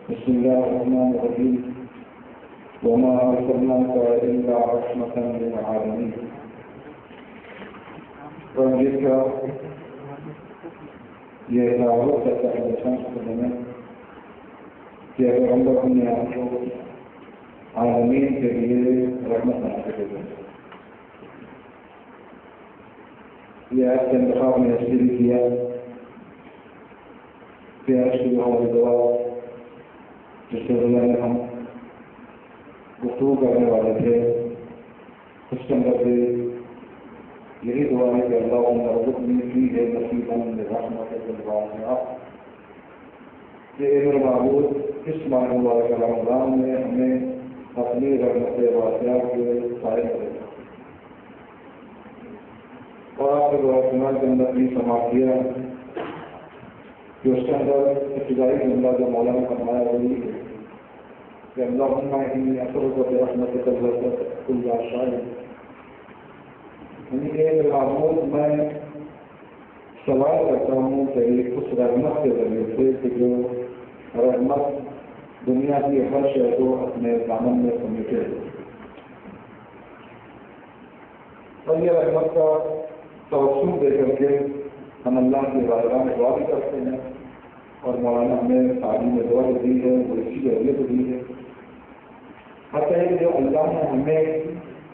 بسم الله الرحمن الرحيم وما أرسلناك إلا رحمة للعالمين. وجدك يتعرض الإنسان كلنا کہ پیغمبر نے آپ کو عالمین کے لیے رحمت نازل کی. یہ آیت کے انتخاب میں اس لیے کیا کہ آج کی ہماری دعا جس سے ہم گفتگو کرنے والے تھے اس کے اندر سے یہی دعا ہے کہ اللہ رزقنی فیہ نصیبا من رحمتک الواسعہ کہ اے میرے معبود اس ماہ مبارک رمضان میں ہمیں اپنی رحمت واسعہ کے قائم کرے. اور آپ کے دعا سنال کے اندر بھی سما کیا کہ اس کے اندر ابتدائی جملہ جو مولانا نے فرمایا وہی ہے کہ اللہم انی اسألک برحمتک کل شیء. یعنی کہ میرے معبود میں سوال کرتا ہوں کہ اس رحمت کے ذریعے سے کہ جو رحمت دنیا کی ہر شے کو اپنے دامن میں سمیٹے. اور یہ رحمت کا توسل دے کر کے ہم اللہ کی بارگاہ میں دعا بھی کرتے ہیں اور مولانا ہمیں تعلیم دعا جو دی ہے وہ اسی ذریعے کو دی ہے. حتیٰ کہ جو اللہ نے ہمیں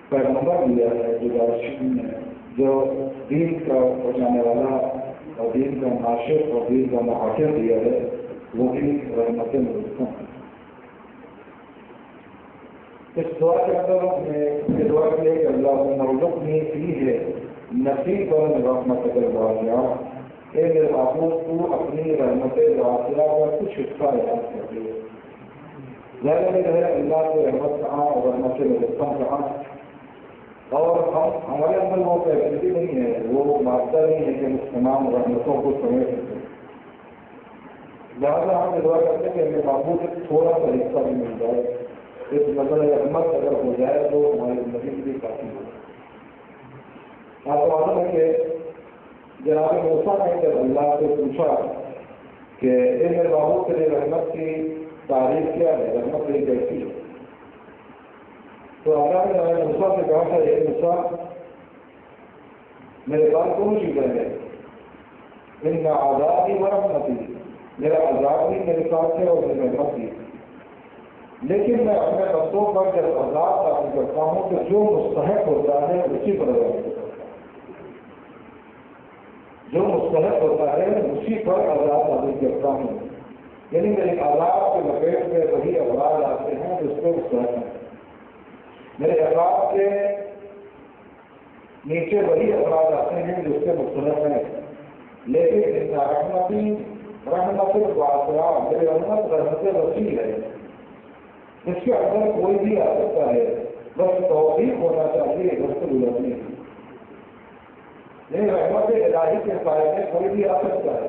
پیغمبر دیا ہے جو دین کا پہنچانے والا اور دین کا ناشر اور دین کا محافظ دیا ہے وہ بھی رحمت ملکوں ہیں. اس دعا کے اندر یہ دعا کیا کہ اللہ رزقنی فیہ نصیبا من رحمتک الواسعہ. اے میرے معبود تو اپنی رحمت واسعہ کا کچھ حصہ یاد کر دے. ظاہر ہے اللہ کی رحمت کہاں اور رحمت ملکوں کہاں. اور ہمارے اندر وہ فیسلٹی نہیں ہے, وہ مادہ نہیں ہے کہ ہم تمام رحمتوں کو سمجھ سکتے. لہٰذا ہم دعا کرتے ہیں کہ میرے معبود سے تھوڑا سا حصہ بھی مل جائے. اس نظر رحمت اگر ہو جائے تو ہماری زندگی بھی کافی ہو. آپ کو معلوم ہے کہ جناب موسیٰ نے جب اللہ سے پوچھا کہ اے میرے معبود کے لیے رحمت کی تعریف کیا ہے, رحمت یہ کیسی ہے, تو اللہ نے موسیٰ سے کہا تھا اے موسیٰ میرے پاس دونوں چیزیں ہیں, ان عذابی و رحمتی, میرا عذاب بھی میرے ساتھ ہے اور میری رحمت بھی. لیکن میں اپنے بندوں پر جب عذاب حاصل کرتا ہوں تو جو مستحق ہوتا ہے اسی پر عذاب کرتا ہوں. جو مستحق ہوتا ہے اسی پر عذاب حاصل کرتا ہوں. یعنی میرے عذاب کے لپیٹ میں وہی افراد آتے ہیں جس پہ مستحق ہیں. میرے عذاب کے نیچے وہی افراد آتے ہیں جس پہ مستحق ہیں. لیکن رحمتی رحمت الواسعہ, میری رحمت رحمت وسیع ہے. اس کے اندر کوئی بھی آ سکتا ہے, بس توفیق ہونا چاہیے, بس گزرنی ہے. نہیں, رحمت الہی کے سائے میں کوئی بھی آ سکتا ہے,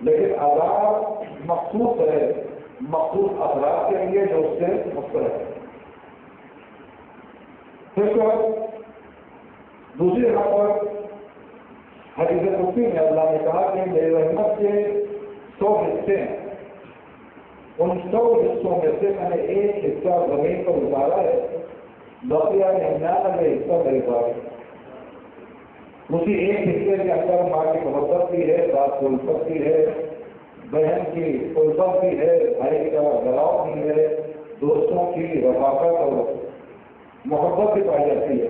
لیکن عذاب مخصوص ہے مخصوص افراد کے لیے جو اس سے مستحق ہے. پھر دوسری جگہ پر حدیث قدسی میں اللہ نے کہا کہ میری رحمت کے 100 حصے ہیں, ان 100 حصوں میں سے میں نے ایک حصہ زمین پر اتارا ہے, بقیہ 99 حصہ میرے پاس. اسی ایک حصے کے اندر ماں کی محبت بھی ہے, ذات کی الفت بھی ہے, بہن کی الفت بھی ہے, بھائی کا گلاؤ بھی ہے, دوستوں کی رفاقت اور محبت بھی پائی جاتی ہے.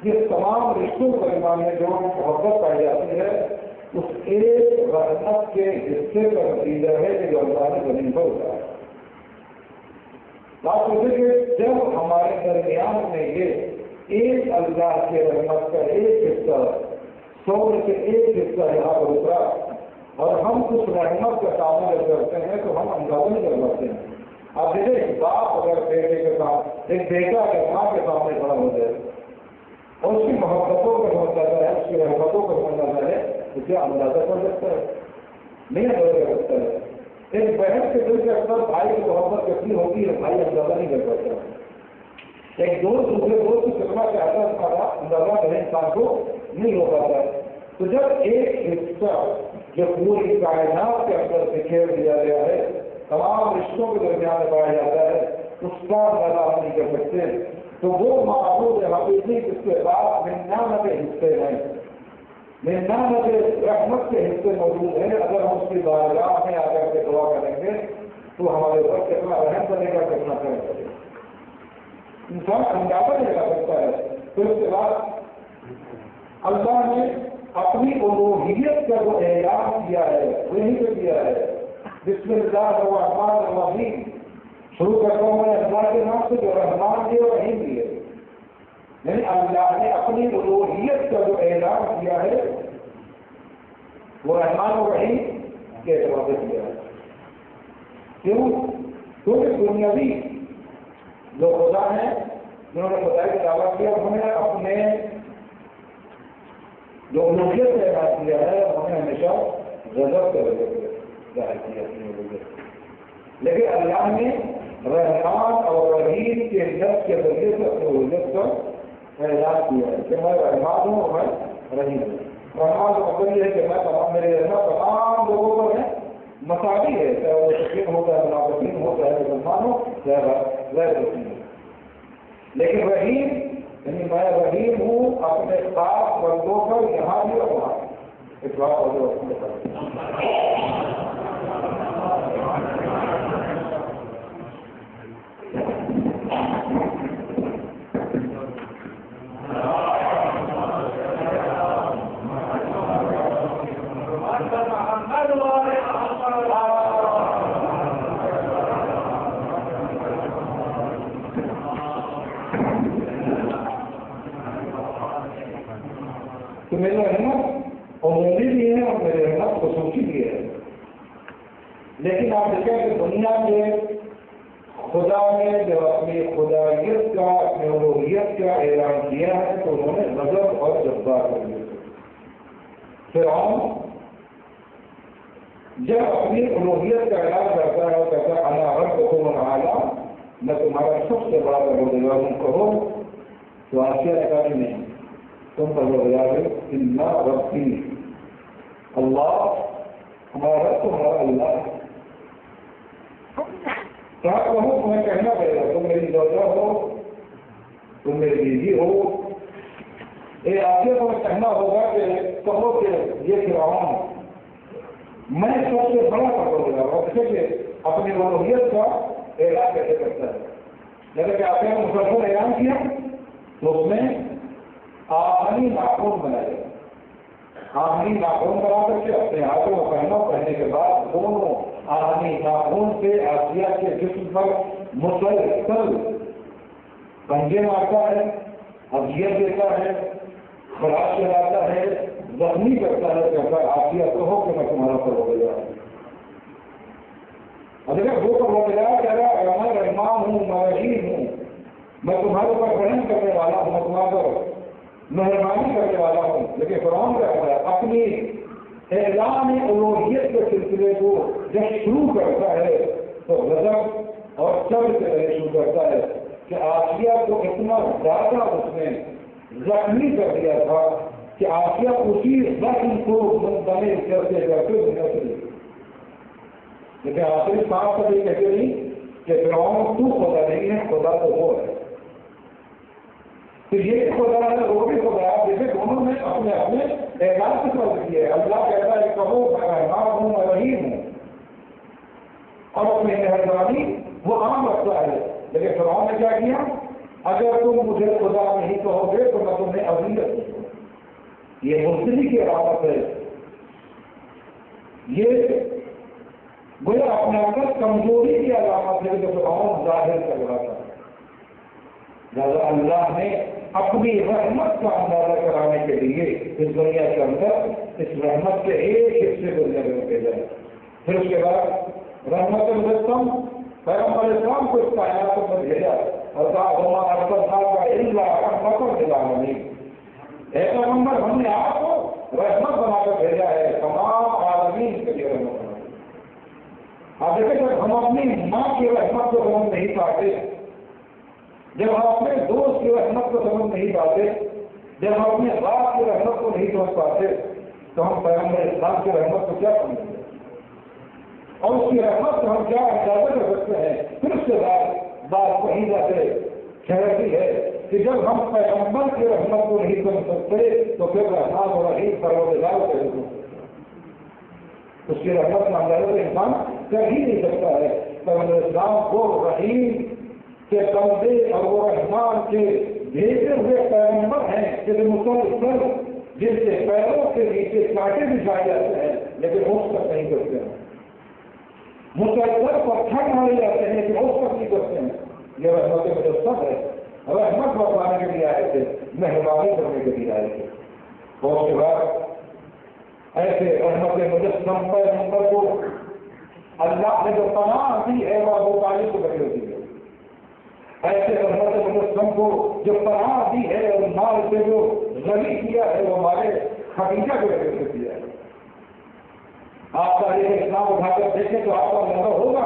یہ تمام رشتوں کے درمیان میں جو محبت پائی جاتی ہے اس ایک رحمت کے حصے کا نتیجہ ہے کہ جو اللہ نے زمین پر اتارا. بات ہوتی کہ جب ہمارے درمیان میں یہ ایک اللہ کے رحمت کا ایک حصہ 100 میں سے ایک حصہ یہاں پر اترا اور ہم اس رحمت کا سامنا کرتے ہیں تو ہم اندازہ نہیں کر سکتے ہیں. آپ دیکھیں ایک باپ اگر بیٹے کے ساتھ, ایک بیٹا اگر ماں کے سامنے کھڑا ہو جائے اور اس کی محبتوں کا اندازہ ہے, اس کی رحمتوں کا اندازہ ہے, تو کیا اندازہ کر سکتا ہے؟ نہیں اندازہ کر سکتا ہے. ایک بہن کے دل کے اندر بھائی کی محبت کتنی ہوتی ہے بھائی اندازہ نہیں کر سکتا. ایک دوست دوسرے دوست کو کتنا چاہتا ہے اندازہ ہر انسان کو نہیں ہو پاتا ہے. تو جب ایک حصہ جو پوری کائنات کے اندر بکھیر دیا گیا ہے تمام رشتوں کے درمیان پایا جاتا ہے، اس کا اندازہ ہم نہیں کر سکتے. تو وہ معبود حقیقی جس کے بعد 99 حصے ہیں، 99 رحمت کے حصے موجود ہیں، اگر ہم اس کی بارگاہ میں آ کر کے دعا کریں گے تو ہمارے اوپر کتنا رحم کرے گا، کتنا کرم کرے گا، انسان اندازہ نہیں لگا سکتا ہے. پھر اس کے بعد اللہ نے اپنی الوہیت کا جو اعلان کیا ہے وہی پہ کیا ہے. بسم اللہ الرحمن الرحیم، شروع کرتا ہوں میں اللہ کے نام سے جو رحمان بھی اور رحیم بھی ہے. یعنی اللہ نے اپنی الوہیت کا جو اعلان کیا ہے وہ رحمان و رحیم کے اعتبار سے کیا ہے. کیوں؟ کیونکہ دنیاوی جو خدا ہیں جنہوں نے خدا کی دعوت کیا انہوں نے اپنے جو الوہیت کا اعلان کیا ہے انہوں نے ہمیشہ غضب کے وجہ سے ظاہر کیا اپنی الوہیت. لیکن اللہ نے رحمان اور رحیم کے لفظ کے ذریعے سے اپنی الوہیت کا اعلان کیا ہے کہ میں رحمان ہوں اور میں رحیم ہوں. رحمان کا مطلب یہ ہے کہ میں میرے رحمت تمام لوگوں پر ہے، مساوی ہے، چاہے وہ شکیم ہو، چاہے منافقین ہو، چاہے مسلمان ہو، چاہے غیر مسلم ہو. لیکن رحیم یعنی میں رحیم ہوں اپنے خاص بندوں پر یہاں بھی اور وہاں. اس بات تو میری رحمت عمومی بھی ہے اور میری رحمت خصوصی بھی ہے. لیکن آپ دیکھیں کہ دنیا کے خدا نے جب اپنی خدائیت کا اپنی الوہیت کا اعلان کیا ہے تو انہوں نے غضب اور جذبات کر دیے. فرعون جب اپنی الوہیت کا اعلان کرتا ہے کہتا ہے انا ربکم الاعلی، میں تمہارا سب سے بڑا پروردگار ہوں کہو، تو آسیہ نے کہا کہ نہیں، تم پروردگار انا ربی، اللہ ہمارا رب تمہارا اللہ ہے. کہا کہوں تمہیں کہنا پڑے گا، تم میری زوجہ ہو، تم میری بیوی ہو. آسیہ کو کہنا ہوگا کہ کہو کہ یہ فرعون میں سب سے بڑا پروردگار ہوں. اور کہ اپنی الوہیت کا اعلان کیسے کرتا ہے. جیسے کہ آپ نے مسلسل اعلان کیا تو اس میں آخری ناخن بنائے، آخری ناخن بنا کر کے اپنے ہاتھوں میں پہننے کے بعد دونوں آخری ناخن سے آسیہ کے جسم پر مسلسل پنجے مارتا ہے، اذیت دیتا ہے، خراش چلاتا ہے، زخمی کرتا ہے. کہتا ہے آسیہ کہو کہ میں تمہارا پروردگار ہوں. اگر وہ پروردگار کہہ رہا ہے میں رحمان ہوں، میں رحیم ہوں، میں تمہارے اوپر رحم کرنے والا ہوں، میں تمہارے پر مہربانی کرنے والا ہوں. لیکن فرعون کیا کرتا ہے اپنی اعلان الوہیت کے سلسلے کو جب شروع کرتا ہے تو غضب اور صبر سے شروع کرتا ہے کہ آسیہ کو اتنا زیادہ اس نے زخمی کر دیا تھا کہ آسیہ اسی زخم کو منتقل کرتے کرتے دنیا سے لے. لیکن آخری صاحب کبھی کہتے نہیں کہ فرعون تو خدا نہیں ہے، خدا تو وہ ہے. تو یہ خدا ہے وہ بھی خدا ہے. جیسے دونوں نے اپنے اپنے اعلان سے فرض کیے. اللہ کہتا ہے کہو میں رحمان ہوں، میں رحیم ہوں، اور اپنی مہربانی وہ عام رکھتا ہے. لیکن فرعون نے کیا کیا؟ اگر تم مجھے خدا نہیں کہو گے تو میں تمہیں اذیت دوں. یہ مبتلی کی علامت ہے. یہ گویا اپنے اندر کمزوری کی علامت ہے جو فرعون ظاہر کر رہا تھا. لہٰذا اللہ نے اپنی رحمت کا اندازہ کرانے کے لیے اس دنیا کے اندر اس رحمت کے ایک حصے کو دنیا میں بھیجا ہے. پھر اس کے بعد رحمت الرسم پیغمبر اسلام کو اس کائنات میں بھیجا اور کہا ہما ارسلنا کا الا رحمت للعالمین. اے پیغمبر ہم نے آپ کو رحمت بنا کر بھیجا ہے، تمام عالمین کے لیے رحمت بنا. آپ دیکھیں جب ہم اپنی ماں کی رحمت کو سمجھ نہیں پاتے، جب ہم اپنے دوست کی رحمت کو سمجھ نہیں پاتے، جب ہم اپنے باپ کی رحمت کو نہیں سمجھ پاتے تو ہم پیغمبر اسلام کی رحمت کو کیا سمجھیں گے؟ اور اس کی رحمت کو ہم کیا اندازہ کر سکتے ہیں؟ پھر اس کے بعد بات وہیں جاتے ٹھہرتی ہے کہ جب ہم پیغمبر کی رحمت کو نہیں سمجھ سکتے تو پھر رحمان اور رحیم پروردگار کیسے ہو سکتے؟ اس کی رحمت کا اندازہ انسان کر ہی نہیں سکتا ہے۔ پیغمبر اسلام کو رحیم کے بندے اور وہ رحمان کے بھیجے ہوئے پیغمبر ہیں کہ مسلسل جن کے پیروں کے نیچے کانٹے بچھائے جاتے ہیں لیکن اس تک نہیں کرتے ہیں، مسلسل پتھر مارے جاتے ہیں کہ اس تک نہیں کرتے ہیں۔ یہ رحمت مجسم ہے، رحمت برسانے کے لیے آئے تھے، مہربانی کرنے کے لیے آئے تھے۔ اور اس کے بعد ایسے رحمت مجسم پیغمبر کو اللہ نے جو پناہ دی ہے وہ ابو طالب کو بڑی ہوتی ہے، ایسے رحمت مجسم کو جو پناہ دی ہے اور مال سے جو غنی کیا ہے وہ ہمارے خدیجہ کو بڑی سے کیا ہے۔ آپ تاریخ اسلام اٹھا کر دیکھیں تو آپ کا اندازہ ہوگا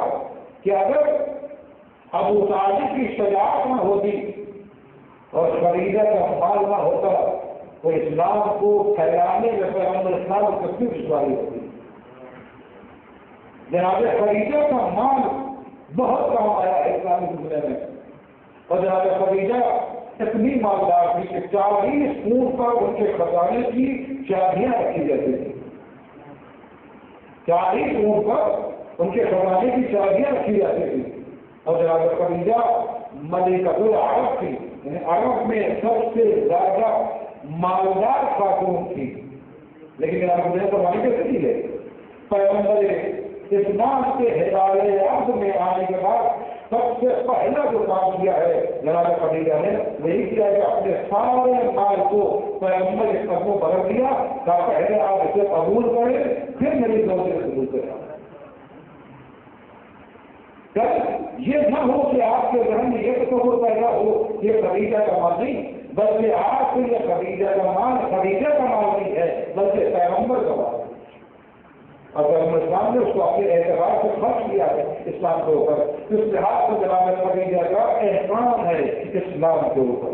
کہ اگر ابو طالب کی شجاعت نہ ہوتی اور خدیجہ کا مال نہ ہوتا تو اسلام کو پھیلانے میں پیغمبر اسلام کو کتنی دشواری ہوتی۔ جناب خدیجہ کا مال بہت کام آیا ہے اسلامی دنیا میں، اور جناب خدیجہ اتنی مالدار تھی کہ 40 اونٹ پر ان کے خزانے کی چابیاں رکھی جاتی تھی، 40 اونٹ پر ان کے خزانے کی چابیاں رکھی جاتی تھی۔ اور جناب خدیجہ ملکۃ العرب تھی، یعنی عرب میں سب سے زیادہ مالدار خاتون تھی، لیکن جناب مجھے فرمائی کیسی ہے؟ پیغمبر اسلام کے ہدایت عرض میں آنے کے بعد سب سے پہلا جو کام کیا ہے جناب خدیجہ نے وہی کیا کہ اپنے سارے مال کو پیغمبر کے قدموں پر رکھ دیا کہ پہلے آپ اسے قبول کریں پھر میری زوجہ سے قبول کریں۔ یہ نہ ہو کہ آپ کے ذہن میں یہ تصور پیدا ہو کہ یہ خدیجہ کا مال نہیں، بلکہ آپ کو یہ خدیجہ کا مال خدیجہ کا مال نہیں ہے بلکہ پیغمبر کا مال ہے، اور پیغمبر اسلام نے اس کو اپنے اعتبار سے خرچ کیا ہے اسلام کے اوپر۔ اس لحاظ سے جناب خدیجہ کا احسان ہے اسلام کے اوپر،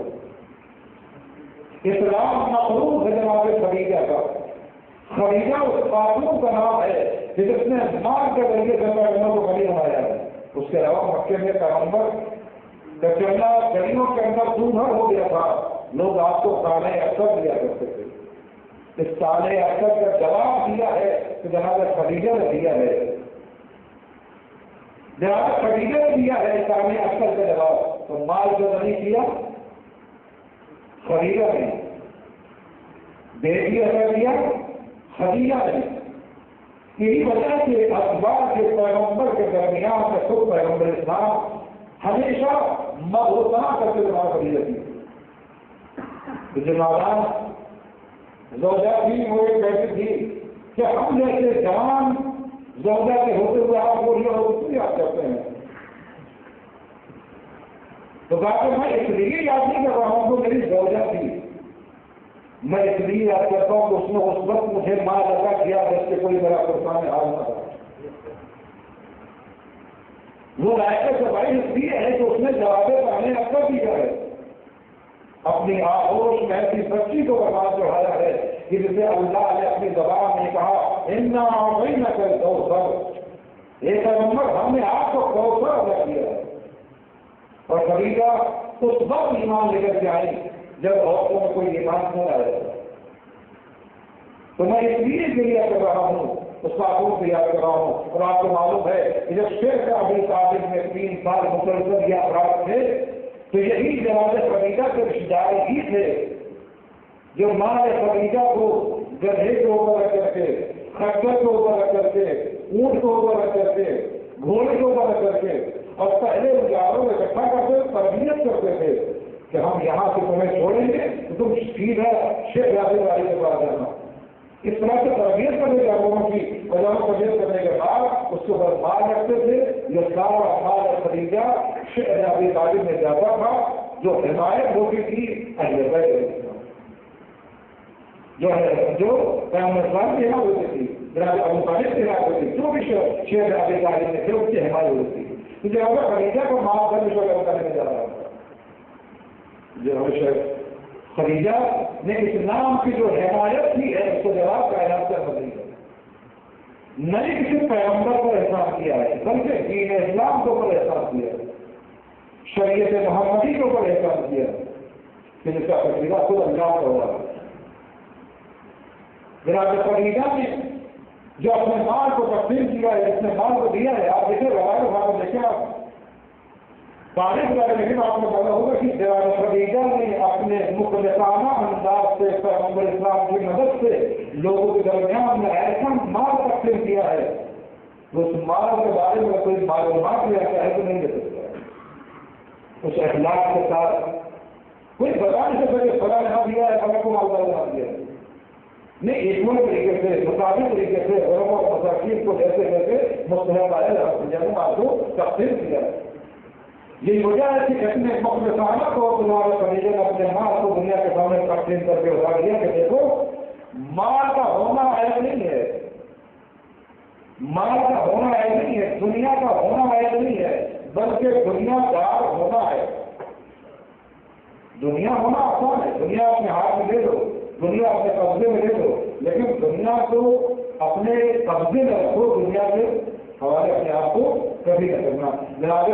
اسلام مقروض ہے جناب خدیجہ کا۔ خدیجہ اس خاتون کا نام ہے کہ جس نے مال کے ذریعے سے پیغمبر کو غنی بنایا ہے۔ اس کے علاوہ مکے میں پیغمبر کا چلنا گلیوں کے اندر دودھر ہو گیا تھا، لوگ آپ کو سالے اکثر دیا کرتے تھے۔ اس سالے اکثر کا جواب دیا ہے کہ جناب خدیجہ نے دیا ہے، جناب خدیجہ نے دیا ہے سالے اکثر کا جواب۔ تو مال جو نہیں کیا خدیجہ نے، بیٹی اثر دیا خدیجہ نے۔ یہی وجہ سے اخبار کے پیغمبر کے درمیان میں خود پیغمبر اسلام ہمیشہ مبہوتنا کرتے جمع کری جاتی ہے۔ جنابان زوجہ بھی وہ ایک بیٹی تھی کہ ہم جیسے جوان زوجہ کے ہوتے ہوئے آپ کو یہ ہوتے یاد کرتے ہیں، تو کہا کہ میں اس لیے یاد نہیں کر رہا ہوں کہ میری زوجہ تھی، میں اس لیے یاد کرتا ہوں کہ اس نے اس وقت مجھے ماں لگا کیا جس کے کوئی میرا پرسان حال نہ تھا۔ وہ رائے سے بھائی اس لیے ہے کہ اس نے جواب پانے اکثر دیا ہے، اپنی آغوش میں ایسی سچی کو برباد چڑھایا ہے کہ جسے اللہ نے اپنی زبان میں کہا انا اعطیناک الکوثر، ایک پیغمبر ہم نے آپ کو کوثر ادا کیا ہے۔ اور خدیجہ اس وقت ایمان لے کر کے آئی جب عورتوں میں کوئی ایمان نہ آیا، تو میں اس لیے گریہ کر رہا ہوں، اس خاتون کو یاد کر رہا ہوں۔ اور آپ کو معلوم ہے کہ جب شیخ ابو طالب میں 3 سال مسلسل یہ افراد تھے تو یہی جناب خدیجہ کے رشتہ دار ہی تھے جو ماں خدیجہ کو گدھے کے اوپر رکھ کر کے، خچر کے اوپر رکھ کر کے، اونٹ کے اوپر رکھ کر کے، گھوڑے کے اوپر رکھ کر کے، اور پہلے اجاروں میں اکٹھا کرتے تربیت کرتے تھے کہ ہم یہاں سے تمہیں چھوڑیں گے تو تم سیدھا شیخ رابطے والی کے پاس جانا۔ اس طرح سے تربیت کرنے کا لوگوں کی وجہ تربیت کرنے کے بعد اس کو برباد رکھتے تھے۔ یہ سارا مال خدیجہ شیخ ابو طالب میں جاتا تھا جو حمایت ہوتی تھی اہل بیت جو ہے، جو پیغمبر اسلام کی حمایت ہوتی تھی، جناب ابو طالب کی حمایت ہوتی تھی، جو بھی شیخ ابو طالب میں تھے اس کی حمایت ہوتی تھی۔ تو جناب خدیجہ کو ماں کا مشورہ کرنے میں جا رہا تھا، جو خدیجہ نے اسلام کی جو حمایت کی ہے اس کو جواب کائنات کا بدلی ہے۔ نہیں کسی پیغمبر پر احسان کیا ہے، بلکہ دین اسلام کے اوپر احسان کیا ہے، شریعت محمدی کے اوپر احسان کیا ہے کہ جس کا تقریبا خود اللہ کا ہوا ہے۔ جناب خدیجہ نے جو اپنے مال کو تقسیم کیا ہے، جس نے مال کو دیا ہے، آپ دیکھیں روایت اٹھا کر دیکھیں، آپ تاریخ والے لیکن آپ نے پتا ہوگا کہ جناب خدیجہ نے اپنے مخلصانہ انداز سے پیغمبر اسلام کی مدد سے لوگوں کے درمیان میں ایسا مال تقسیم کیا ہے، اس مال کے بارے میں کوئی معلومات لیا ہے تو نہیں دے سکتا، اس اخلاق کے ساتھ کوئی بتا نہیں سکتا کہ فلاں نہ دیا ہے، فلاں کو مالدار نہ دیا ہے، نہیں ایکمن طریقے سے مطابق طریقے سے غربا مساکین کو جیسے جیسے مستحب آئے آپ کو تقسیم کیا ہے۔ یہ وجہ ہے کہ اتنے مخلصانہ کو تمہارے خدیجہ نے اپنے مال کو دنیا کے سامنے تقسیم کر کے اٹھا دیا کہ دیکھو مال کا ہونا عیب نہیں ہے، مال کا ہونا عیب نہیں ہے، دنیا کا ہونا عیب نہیں ہے، بلکہ دنیا دار ہونا ہے۔ دنیا ہونا آسان ہے، دنیا اپنے ہاتھ میں لے لو، دنیا اپنے قبضے میں لے لو، لیکن دنیا کو اپنے قبضے میں رکھو، دنیا کے حوالے اپنے آپ کو کبھی نہ کرنا۔ جناب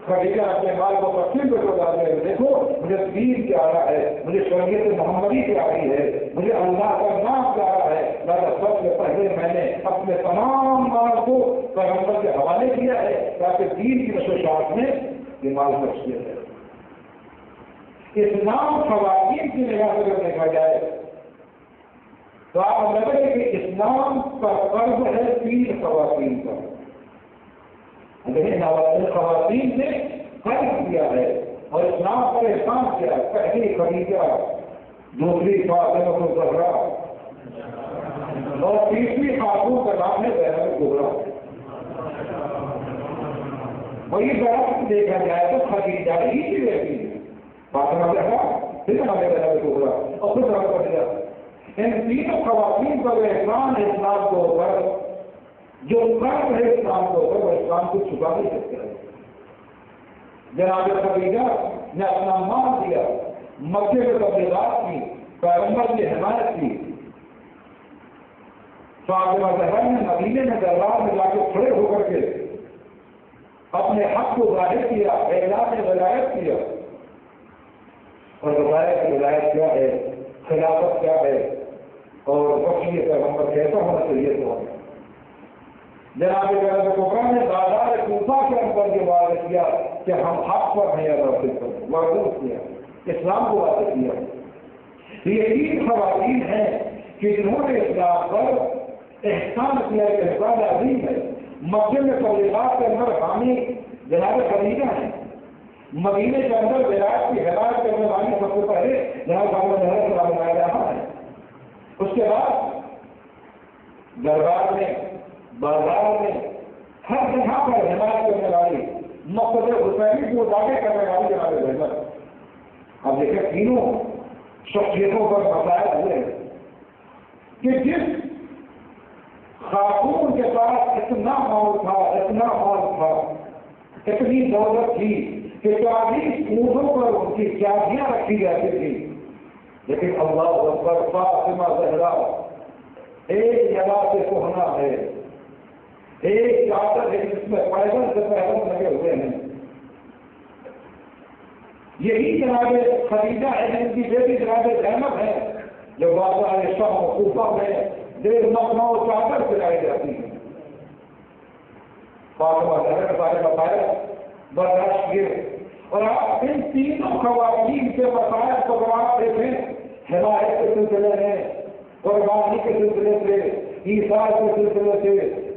خدیجہ اپنے مال کو تقسیم کر کے ڈالنے میں دیکھو مجھے دین پیارا ہے، مجھے شریعت محمدی پیاری ہے، مجھے اللہ کا نام پیارا ہے، لہٰذا سب سے پہلے میں نے اپنے تمام مال کو پیغمبر کے حوالے کیا ہے تاکہ دین کی نشو و شاعت میں یہ مال خرچ کیا جائے۔ اسلام خواتین کی نگاہ سے اگر دیکھا جائے تو آپ لگے کہ اسلام کا قرض ہے 3 خواتین کا، لیکن خواتین نے قرض کیا ہے اور اسلام پر احسان کیا ہے۔ پہلی خدیجہ، دوسری فاطمہ الزہرا اور تیسری خاتون کا نام ہے زینب کبریٰ۔ وہی درخت دیکھا جائے تو خدیجہ ہی کی رہتی ہے، فاطمہ الزہرا پھر نام ہے زینب کبریٰ اور پھر درخت بن جاتا ہے۔ ان تینوں خواتین پر احسان ہے اسلام کو اوپر، جو قرض ہے اسلام کو اوپر وہ اسلام کو چھپا نہیں سکتے ہیں۔ جناب خدیجہ نے اپنا مال دیا، مکے میں تبلیغات کی، پیغمبر کی حمایت کی۔ فاطمہ زہرا نے مدینے میں دربار میں جا کے کھڑے ہو کر کے اپنے حق کو ظاہر کیا، اعلان ولایت کیا، اور ولایت کی ولایت کیا ہے، خلافت کیا ہے، اور وحی پیغمبر کیسا ہونا چاہیے تو ہمیں۔ جناب زینب کبریٰ نے بازار کوفہ کے اندر یہ واضح کیا کہ ہم حق پر ہیں یا باطل پر، واضح کیا، اسلام کو واضح کیا۔ یہ 3 خواتین ہیں کہ جنہوں نے اسلام پر احسان کیا، کہ احسان عظیم ہے۔ مکے میں تبلیغات کے اندر حامی جناب خدیجہ ہیں، مدینے کے اندر ولایت کی ہدایت کرنے والی سب سے پہلے جناب فاطمہ زہرا کا نام بنایا جاتا ہے۔ اس کے بعد دربار میں، بازار میں، ہر جگہ پر حمایت کرنے والی، مقصد حسینی کو داخل کرنے والی جناب زینب۔ اب دیکھیں تینوں شخصیتوں پر مسائل ہوئے کہ جس خاتون کے پاس اتنا مال تھا، اتنا مال تھا، اتنی دولت تھی کہ 40 اونٹوں پر ان کی چابیاں رکھی جاتی تھی، لیکن اللہ اکبر، فاطمہ زہرا ایک جگہ سے کہنا ہے، ایک چادر ہے جس میں پیدل سے پیدل لگے ہوئے ہیں۔ یہی جناب خدیجہ ہے جن کی بیٹی جناب زینب ہے، جو بازار شام و کوفہ میں 1.5 مخمل چادر پلائی جاتی ہے۔ فاطمہ زہرا کے بارے میں بتایا برداشت کیے، اور آپ ان تینوں خواتین کے مسائل کو آپ دیکھیں، حمایت کے سلسلے میں، قربانی کے سلسلے سے، ایثار کے سلسلے سے،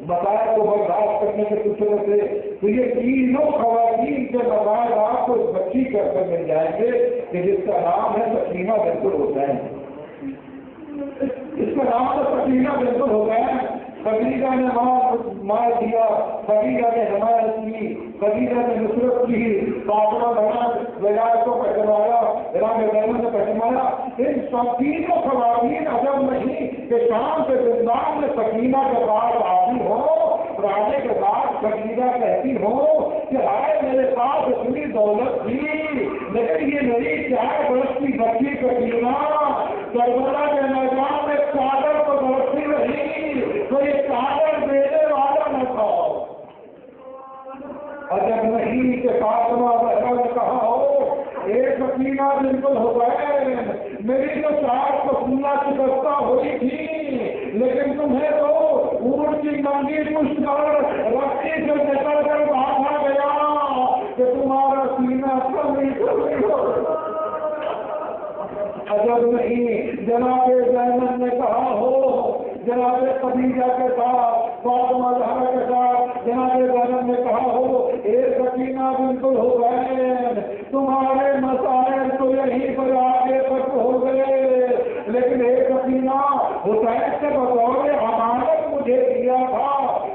مسائل کو برداشت کرنے کے سلسلے سے، تو یہ تینوں خواتین کے مسائل آپ کو بچی کر کر مل جائیں گے کہ جس کا نام ہے سکینہ بنت الحسین۔ اس کا نام ہے سکینہ بنت الحسین۔ خدیجہ نے مال دیا، خدیجہ نے حمایت کی، خدیجہ نے نصرت کی، فاطمہ زہرا ولایت کو پہچانا، جناب زینب نے پہچانا۔ ان سب تینوں خواتین عجب نہیں کہ شام کے زندان میں سکینہ کے بعد حاضر ہو، راجے کے بعد خدیجہ کہتی ہو کہ ہائے میرے پاس اتنی دولت تھی، لیکن یہ میری 4 برس کی بچی سکینہ کربلا کے میدان میں چادر کو برستی رہی، تو یہ چادر دے کہ فاطمہ زہرا نے کہا ہو اے سکینہ بنت الحسین، میری تو چاہت کو سننا شکستہ ہوئی تھی، لیکن تمہیں تو اونٹ کی ننگی پشت پر رسی سے نکل کر بھاگا گیا کہ تمہارا سینہ عجب نہیں جناب زینب نے کہا ہو، جناب خدیجہ کے ساتھ فاطمہ زہرا کے ساتھ جناب زینب نے کہا ہو اے سکینہ بنت الحسین، تمہارے مسائل تو یہیں پر آگے تک ہو گئے، لیکن اے سکینہ حسین سے بطور امانت مجھے دیا تھا،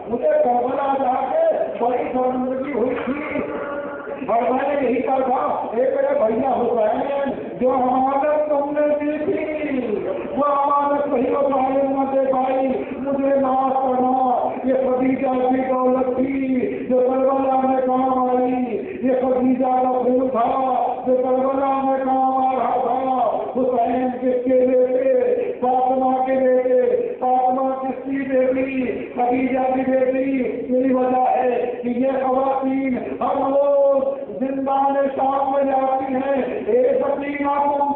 مجھے کربلا جا کے بڑی شرمندگی ہوئی تھی اور میں نے یہی کہا تھا اے میرے بھیا حسین جو امانت تم نے دی تھی وہ امانت صحیح و سالم نہ دے پائی، مجھے معاف کرنا، یہ خدیجہ کی دولت تھی جو کربلا میں کام آئی، یہ خدیجہ کا خون تھا جو کربلا میں کام آ رہا تھا، حسین کس کے بیٹے، فاطمہ کے بیٹے، فاطمہ کس کی بیٹی، خدیجہ کی بیٹی، یہی وجہ ہے کہ یہ خواتین ہم لوگ زندان شام میں جاتی ہیں، ایک سکینہ کو